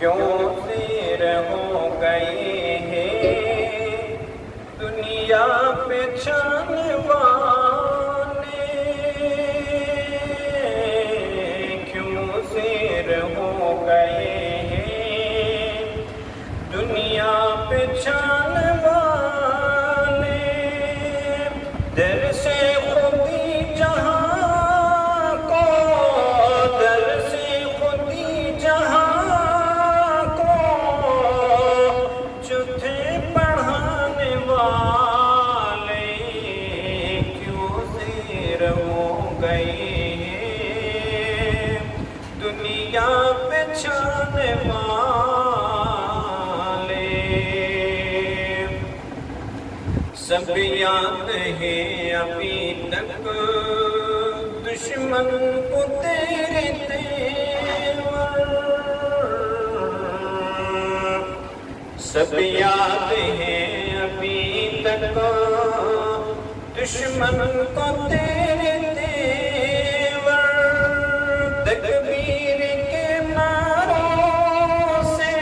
کیوں سیر ہو گئے ہیں دنیا پہ چھانے والے، کیوں سیر ہو گئے ہیں دنیا پہ چھانے والے، در سے خودی جہاں کو، در سے خودی جہاں کو جو تھے پڑھانے والے، کیوں سیر ہو گئے ہیں دنیا پہ چھانے والے، سب یاد ہے ابھی تک دشمن کو تیرے تیور، سب یاد ہے ابھی تک دشمن کو تیرے تیور، تکبیر کے نعروں سے،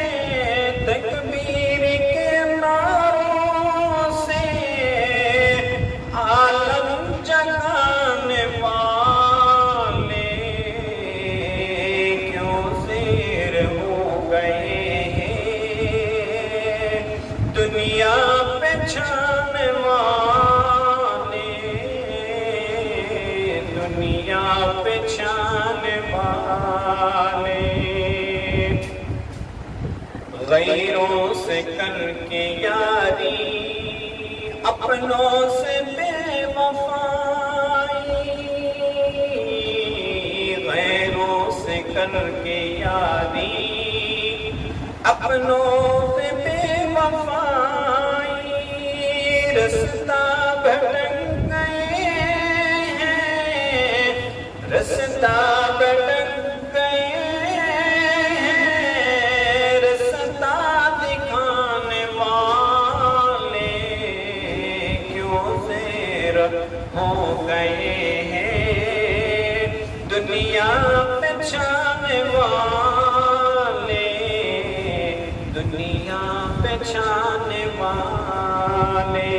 تکبیر کے نعروں سے عالم جگانے والے، کیوں سیر ہو گئے ہیں دنیا پہ چھانے والے، دنیا پہ چھانے والے، غیروں سے کر کے یاری اپنوں سے بے وفائی، غیروں سے کر کے یاری اپنوں سے بے وفائی، رستہ بھٹک گئے ہیں، رستہ بھٹک گئے ہیں، رستہ دکھانے والے، کیوں سیر ہو گئے ہیں دنیا پہ چھانے والے، دنیا پہ چھانے والے،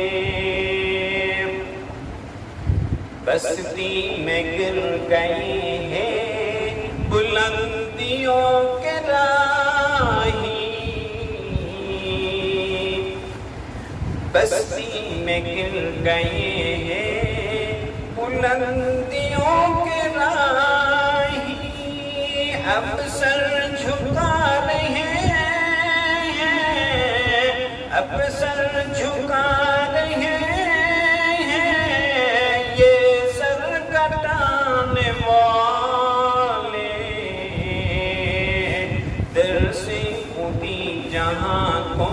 بستی میں گر گئے ہیں بلندیوں کے راہی، بستی میں گر گئے ہیں بلندیوں کے راہی، اب سر جھکا رہے ہیں، اب سر جھکا رہے ہیں یہ سر کٹانے والے، در سے خودی جہاں کو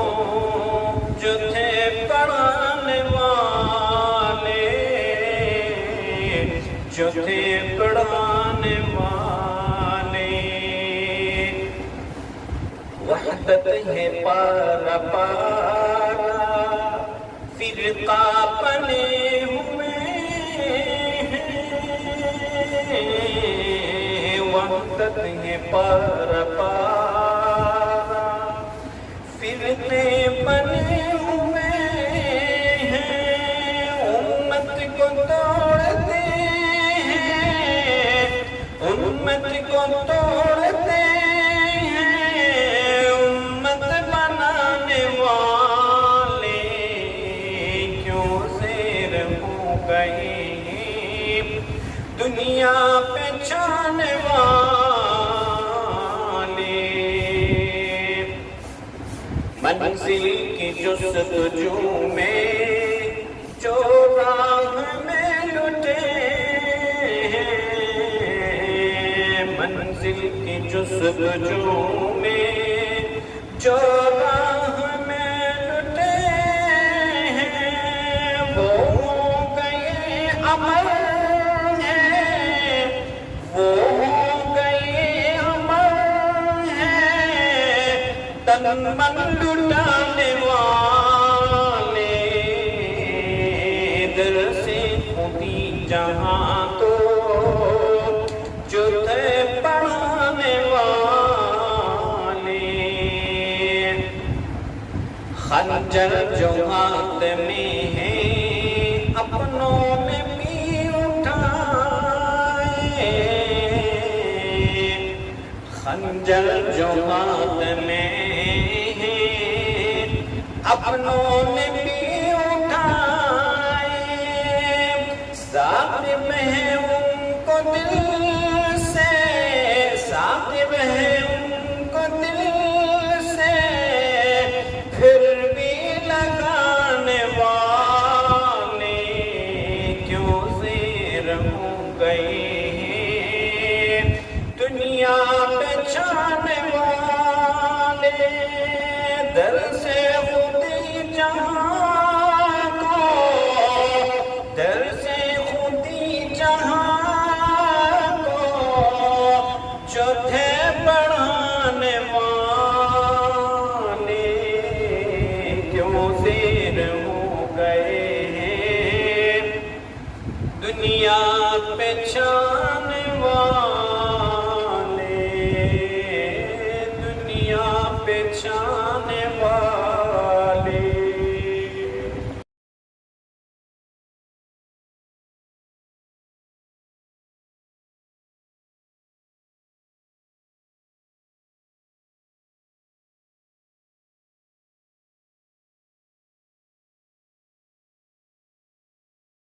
جو تھے پڑھانے والے، جو تھے پڑھانے والے، وحدت ہے پارا پارا فرقہ بنے ہوئے ہیں، وحدت ہے پارا پارا فرقے بنے ہوئے ہیں، امت کو توڑتے ہیں، امت کو توڑتے ہیں، امت بنانے والے، کیوں سیر ہو گئے ہیں دنیا پہ چھانے والے، منزل کی جستجو میں جو راہ میں لٹے ہیں، منزل کی جستجو میں جو راہ میں لٹے ہیں، وہ ہو گئے امر ہیں، وہ ہو گئے امر ہیں، تن من لٹانے والے، در سے خودی جہاں کو جو تھے پڑھانے والے، خنجر جو ہاتھ میں ہے اپنوں نے بھی اٹھائے، خنجر جو ہاتھ میں ہے اپنوں نے بھی اٹھائے، ثاقب ہے ان کو دل سے، ثاقب ہے ان کو دل سے، پھر بھی لگانے والے کیوں زیر ہو گئے ہیں، دنیا پہ چھانے والے در سے خودی جہاں کو، در سے خودی جہاں کو، جو تھے بڑھانے والے کیوں زیر ہو گئے ہیں، دنیا پہ چھانے والے